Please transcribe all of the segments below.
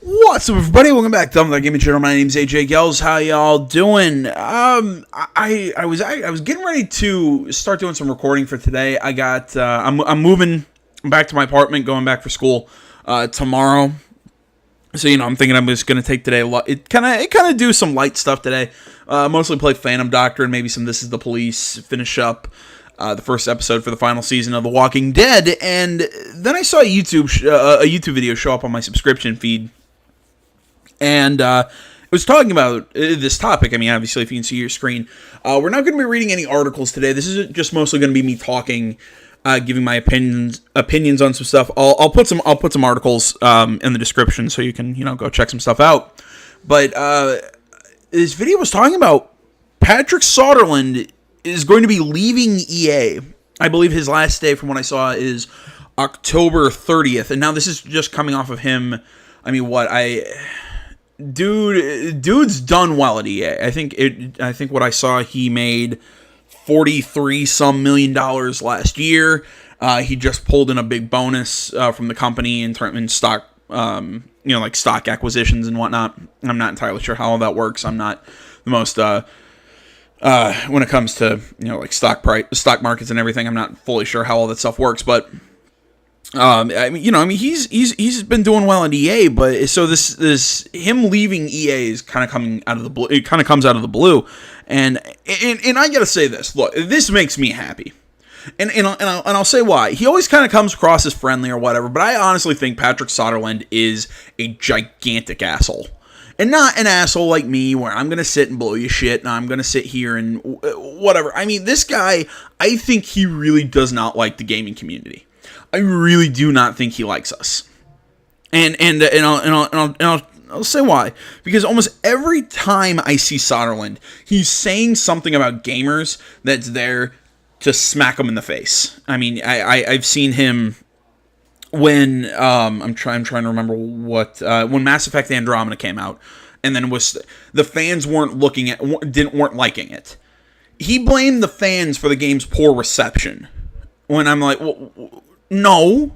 What's up, everybody? Welcome back to the Gaming Channel. My name's AJ Gels. How y'all doing? I was getting ready to start doing some recording for today. I'm moving back to my apartment, going back for school tomorrow. So I'm thinking I'm just gonna take today. It kind of do some light stuff today. Mostly play Phantom Doctrine, maybe some This Is the Police. Finish up the first episode for the final season of The Walking Dead, and then I saw a YouTube video show up on my subscription feed. And it was talking about this topic. I mean, obviously, if you can see your screen, we're not going to be reading any articles today. This is just mostly going to be me talking, giving my opinions on some stuff. I'll put some articles in the description so you can go check some stuff out. But this video was talking about Patrick Soderlund is going to be leaving EA. I believe his last day, from what I saw, is October 30th. And now this is just coming off of him. I mean, Dude's done well at EA. I think what I saw, he made $43 million last year. He just pulled in a big bonus from the company in stock, like stock acquisitions and whatnot. I'm not entirely sure how all that works. I'm not the most when it comes to like stock markets and everything. I'm not fully sure how all that stuff works, but. He's been doing well at EA, but so this him leaving EA is kind of coming out of the blue. It kind of comes out of the blue, and I gotta say this. Look, this makes me happy, and I'll say why. He always kind of comes across as friendly or whatever, but I honestly think Patrick Soderlund is a gigantic asshole. And not an asshole like me, where I'm going to sit and blow you shit, and I'm going to sit here and whatever. I mean, this guy, I think he really does not like the gaming community. I really do not think he likes us, and I'll say why. Because almost every time I see Soderlund, he's saying something about gamers that's there to smack them in the face. I mean, I've seen him when I'm trying to remember when Mass Effect Andromeda came out, and then the fans weren't liking it. He blamed the fans for the game's poor reception. When I'm like, well, no,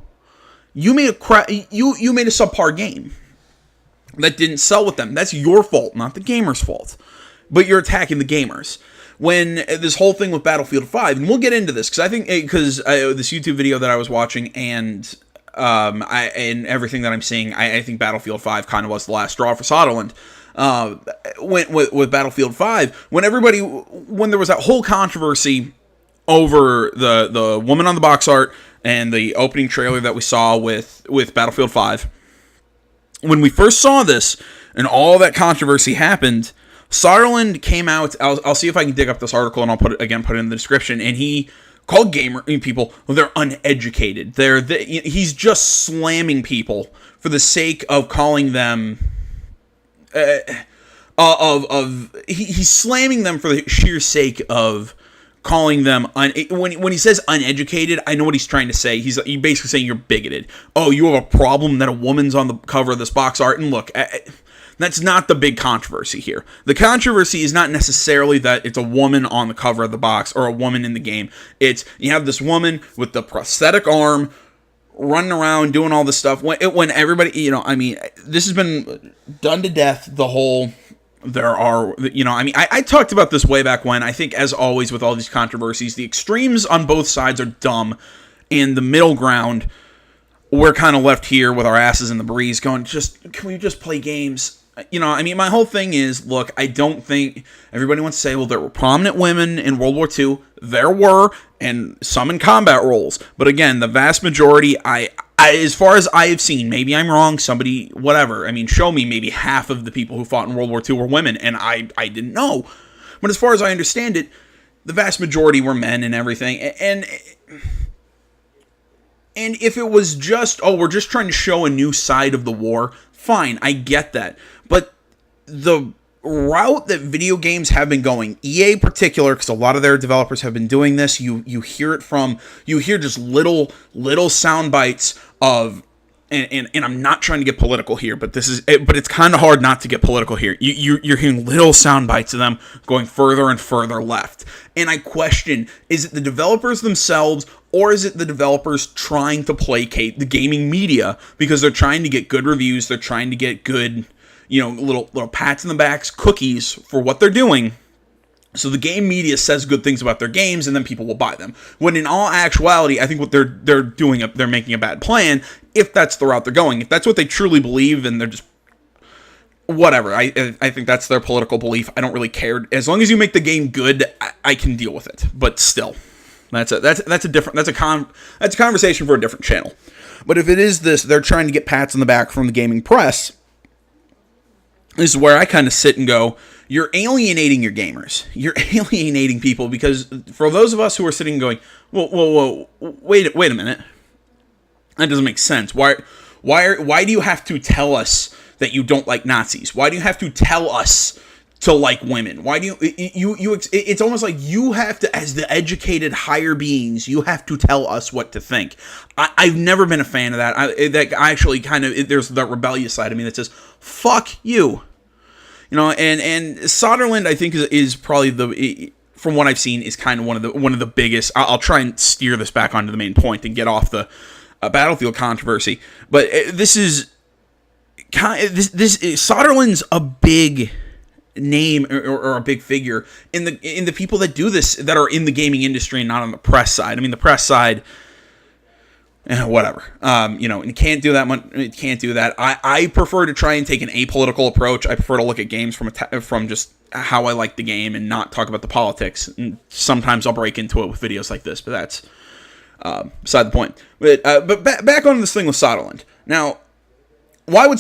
you made you made a subpar game that didn't sell with them. That's your fault, not the gamers' fault. But you're attacking the gamers. When this whole thing with Battlefield 5, and we'll get into this because this YouTube video that I was watching and everything that I'm seeing, I think Battlefield 5 kind of was the last straw for Soderlund. With Battlefield 5, when there was that whole controversy over the woman on the box art and the opening trailer that we saw with Battlefield 5. When we first saw this and all that controversy happened, Soderlund came out. I'll see if I can dig up this article and I'll put it in the description. And he called people, they're uneducated. He's just slamming people for the sake of calling them he's slamming them for the sheer sake of calling them when he says uneducated, I know what he's trying to say. He's basically saying you're bigoted. Oh, you have a problem that a woman's on the cover of this box art. And look, that's not the big controversy here. The controversy is not necessarily that it's a woman on the cover of the box or a woman in the game. It's you have this woman with the prosthetic arm running around doing all this stuff when everybody, this has been done to death. The whole. I talked about this way back when. I think, as always with all these controversies, the extremes on both sides are dumb, and the middle ground, we're kind of left here with our asses in the breeze going, can we just play games? My whole thing is, look, I don't think everybody wants to say, well, there were prominent women in World War II. There were, and some in combat roles. But again, the vast majority, as far as I have seen, maybe I'm wrong, somebody, whatever. I mean, show me maybe half of the people who fought in World War II were women, and I didn't know. But as far as I understand it, the vast majority were men and everything. And if it was just, we're just trying to show a new side of the war, fine, I get that. But the route that video games have been going, EA in particular, because a lot of their developers have been doing this, you hear just little sound bites of and I'm not trying to get political here, but it's kind of hard not to get political here. You're hearing little sound bites of them going further and further left, and I question: is it the developers themselves, or is it the developers trying to placate the gaming media because they're trying to get good reviews, they're trying to get good, little pats in the backs, cookies for what they're doing? So the game media says good things about their games, and then people will buy them. When in all actuality, I think what they're doing, they're making a bad plan. If that's the route they're going, if that's what they truly believe, and they're just whatever. I think that's their political belief. I don't really care. As long as you make the game good, I can deal with it. But still, that's a conversation for a different channel. But if it is this, they're trying to get pats on the back from the gaming press. This is where I kind of sit and go, you're alienating your gamers. You're alienating people, because for those of us who are sitting and going, whoa, wait a minute. That doesn't make sense. Why do you have to tell us that you don't like Nazis? Why do you have to tell us to like women? Why do you it's almost like you have to, as the educated higher beings, you have to tell us what to think. I've never been a fan of that. I actually kind of, there's that rebellious side of me that says, fuck you. And Soderlund, I think, is probably from what I've seen, is kind of one of the biggest. I'll try and steer this back onto the main point and get off the Battlefield controversy. But this is Soderlund's a big name or a big figure in the people that do this, that are in the gaming industry and not on the press side. I mean, the press side, whatever. And can't do that much. It can't do that. I prefer to try and take an apolitical approach. I prefer to look at games from just how I like the game and not talk about the politics. And sometimes I'll break into it with videos like this, but that's beside the point. But back on this thing with Soderlund. Now, why would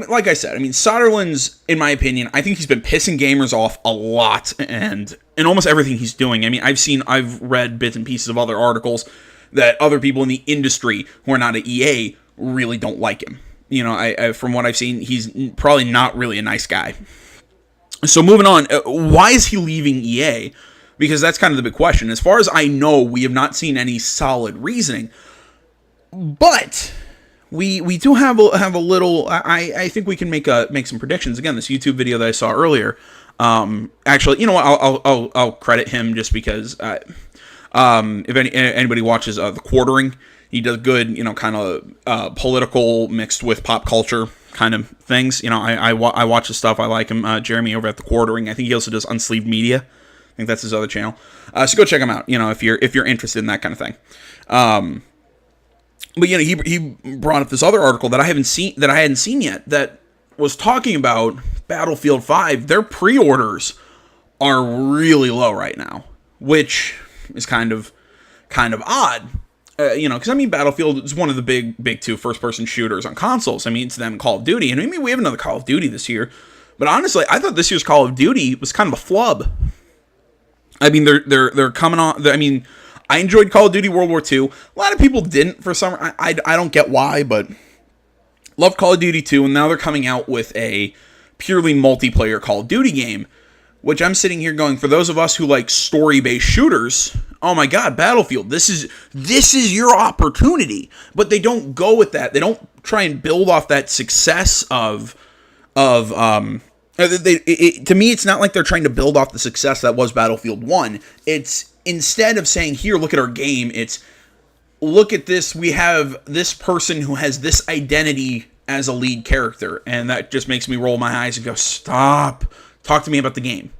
like I said, I mean, Soderlund's, in my opinion, I think he's been pissing gamers off a lot, and in almost everything he's doing. I mean, I've read bits and pieces of other articles that other people in the industry who are not at EA really don't like him. From what I've seen, he's probably not really a nice guy. So moving on, why is he leaving EA? Because that's kind of the big question. As far as I know, we have not seen any solid reasoning, but we do have a little. I think we can make some predictions. Again, this YouTube video that I saw earlier. Actually, you know what? I'll credit him just because. If anybody watches The Quartering, he does good, kind of political mixed with pop culture kind of things. I watch his stuff. I like him. Jeremy over at The Quartering. I think he also does Unsleeved Media. I think that's his other channel. So go check him out. If you're interested in that kind of thing. But he brought up this other article that I hadn't seen yet, that was talking about Battlefield 5. Their pre-orders are really low right now, which is kind of odd, because I mean, Battlefield is one of the big two first-person shooters on consoles. I mean, it's them and Call of Duty, and I mean, we have another Call of Duty this year, but honestly, I thought this year's Call of Duty was kind of a flub. I mean, they're coming on. I mean, I enjoyed Call of Duty World War II. A lot of people didn't for some. I don't get why, but loved Call of Duty 2, and now they're coming out with a purely multiplayer Call of Duty game, which I'm sitting here going, for those of us who like story-based shooters, oh my god, Battlefield, this is your opportunity. But they don't go with that. They don't try and build off that success to me, it's not like they're trying to build off the success that was Battlefield 1. It's, instead of saying, here, look at our game, it's, look at this, we have this person who has this identity as a lead character. And that just makes me roll my eyes and go, stop. Talk to me about the game.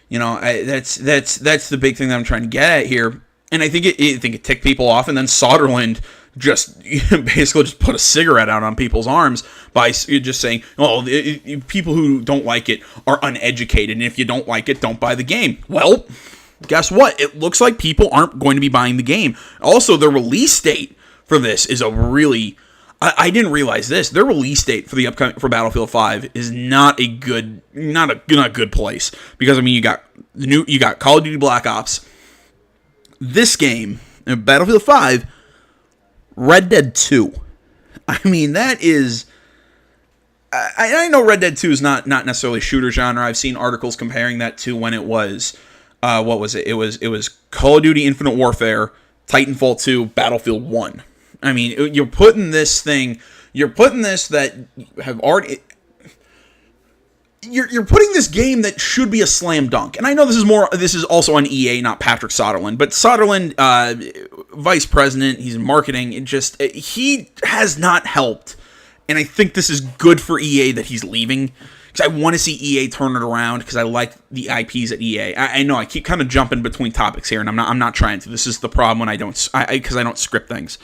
That's the big thing that I'm trying to get at here. And I think it ticked people off. And then Soderlund just basically just put a cigarette out on people's arms by just saying, "Oh, people who don't like it are uneducated, and if you don't like it, don't buy the game." Well, guess what? It looks like people aren't going to be buying the game. Also, the release date for this is a really. I didn't realize this. Their release date for the upcoming for Battlefield 5 is not a good place, because I mean, you got Call of Duty Black Ops, this game, Battlefield 5, Red Dead 2. I mean, that is. I know Red Dead 2 is not necessarily shooter genre. I've seen articles comparing that to when it was what was it? It was Call of Duty Infinite Warfare, Titanfall 2, Battlefield 1. I mean, you're putting this thing, You're putting this that have already. You're putting this game that should be a slam dunk, and I know this is also on EA, not Patrick Soderlund, but Soderlund, vice president, he's in marketing. He has not helped, and I think this is good for EA that he's leaving, because I want to see EA turn it around, because I like the IPs at EA. I know I keep kind of jumping between topics here, and I'm not trying to. This is the problem when I don't script things.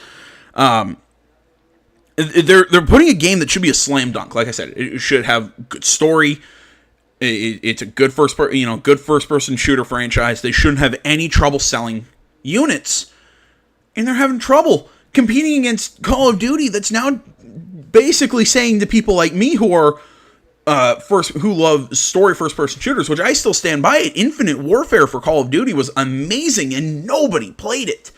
They're putting a game that should be a slam dunk. Like I said, it should have good story. It's a good first person shooter franchise. They shouldn't have any trouble selling units, and they're having trouble competing against Call of Duty. That's now basically saying to people like me who are who love story first person shooters, which I still stand by it. Infinite Warfare for Call of Duty was amazing, and nobody played it.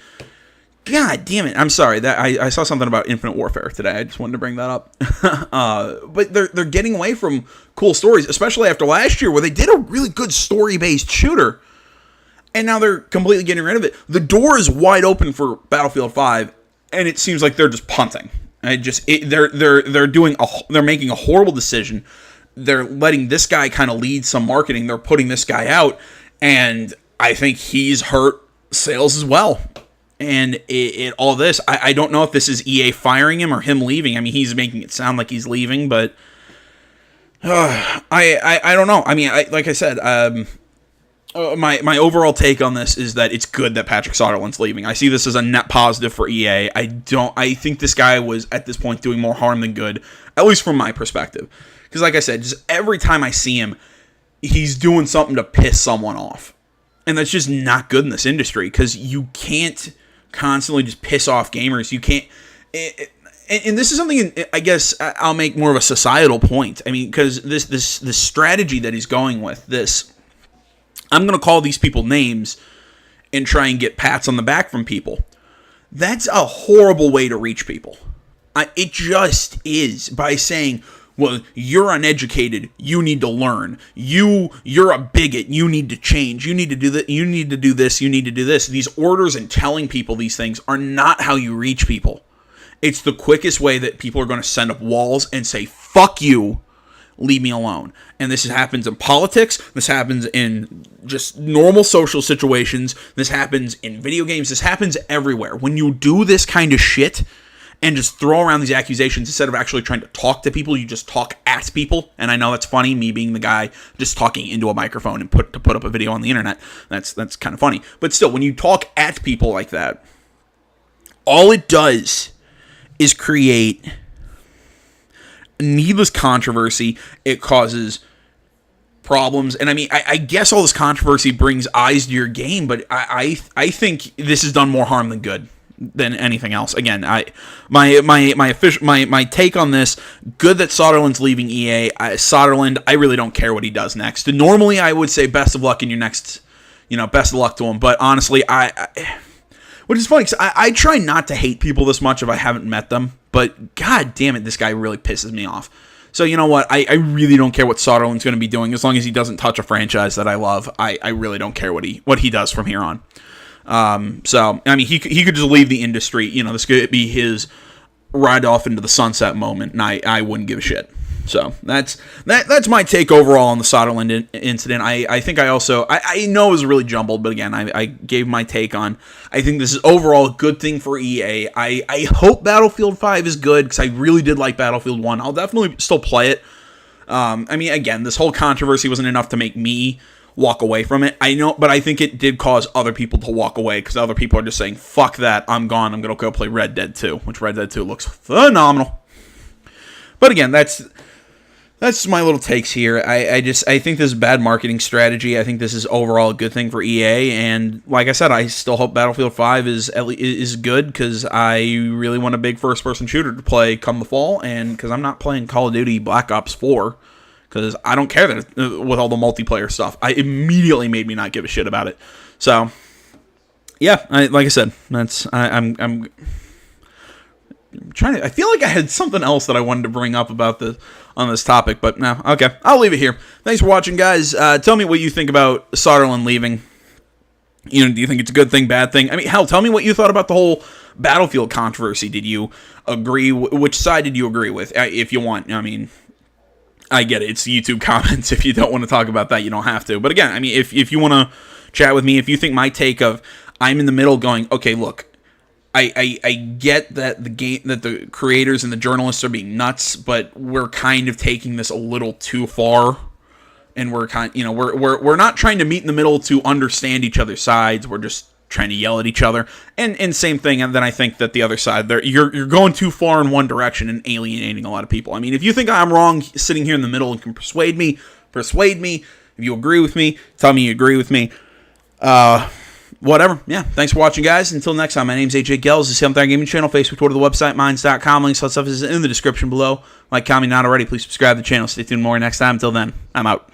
God damn it! I'm sorry that I saw something about Infinite Warfare today. I just wanted to bring that up. But they're getting away from cool stories, especially after last year where they did a really good story based shooter, and now they're completely getting rid of it. The door is wide open for Battlefield 5, and it seems like they're just punting. They're making a horrible decision. They're letting this guy kind of lead some marketing. They're putting this guy out, and I think he's hurt sales as well. And all this, I don't know if this is EA firing him or him leaving. I mean, he's making it sound like he's leaving, but I don't know. I mean, like I said, my overall take on this is that it's good that Patrick Soderlund's leaving. I see this as a net positive for EA. I think this guy was at this point doing more harm than good, at least from my perspective. Because like I said, just every time I see him, he's doing something to piss someone off. And that's just not good in this industry, because you can't constantly just piss off gamers. You can't, and this is something I guess I'll make more of a societal point. I mean, because this strategy that he's going with, this, I'm going to call these people names and try and get pats on the back from people. That's a horrible way to reach people. It just is, by saying, well, you're uneducated, you need to learn. You're a bigot, you need to change. You need to do that. You need to do this. You need to do this. These orders and telling people these things are not how you reach people. It's the quickest way that people are going to send up walls and say, fuck you, leave me alone. And this happens in politics. This happens in just normal social situations. This happens in video games. This happens everywhere. When you do this kind of shit and just throw around these accusations instead of actually trying to talk to people, you just talk at people. And I know that's funny, me being the guy just talking into a microphone and put up a video on the internet. That's kind of funny. But still, when you talk at people like that, all it does is create needless controversy. It causes problems. And I mean, I guess all this controversy brings eyes to your game, but I think this has done more harm than good than anything else. Again, my take on this, good that Soderlund's leaving EA. Soderlund, I really don't care what he does next. Normally, I would say best of luck in your next, best of luck to him. But honestly, which is funny, because I try not to hate people this much if I haven't met them. But god damn it, this guy really pisses me off. So you know what? I really don't care what Soderlund's going to be doing, as long as he doesn't touch a franchise that I love. I really don't care what he does from here on. So I mean, he could just leave the industry. This could be his ride off into the sunset moment, and I wouldn't give a shit. So that's my take overall on the Soderlund incident. I think I know it was really jumbled, but again, I gave my take on. I think this is overall a good thing for EA. I hope Battlefield 5 is good, because I really did like Battlefield 1. I'll definitely still play it. I mean, again, this whole controversy wasn't enough to make me walk away from it. I know, but I think it did cause other people to walk away, because other people are just saying, fuck that, I'm gone, I'm going to go play Red Dead 2, which Red Dead 2 looks phenomenal. But again, that's my little takes here. I think this is bad marketing strategy. I think this is overall a good thing for EA, and like I said, I still hope Battlefield 5 is good, because I really want a big first-person shooter to play come the fall, and because I'm not playing Call of Duty Black Ops 4, because I don't care that with all the multiplayer stuff. It immediately made me not give a shit about it. So, yeah, like I said, I'm trying to. I feel like I had something else that I wanted to bring up about on this topic, but no. Okay, I'll leave it here. Thanks for watching, guys. Tell me what you think about Soderlund leaving. You know, do you think it's a good thing, bad thing? I mean, hell, tell me what you thought about the whole Battlefield controversy. Did you agree? Which side did you agree with? If you want, I mean, I get it. It's YouTube comments. If you don't want to talk about that, you don't have to. But again, I mean, if you want to chat with me, if you think my take of I'm in the middle going, okay, look, I get that the creators and the journalists are being nuts, but we're kind of taking this a little too far. And we're we're not trying to meet in the middle to understand each other's sides. We're just trying to yell at each other. And same thing. And then I think that the other side, you're going too far in one direction and alienating a lot of people. I mean, if you think I'm wrong, sitting here in the middle and can persuade me. If you agree with me, tell me you agree with me. Whatever. Yeah. Thanks for watching, guys. Until next time, my name's AJ Gels. This is the Up There Gaming channel, Facebook, Twitter, the website, minds.com. Links, all that stuff is in the description below. Like, comment, not already. Please subscribe to the channel. Stay tuned more next time. Until then, I'm out.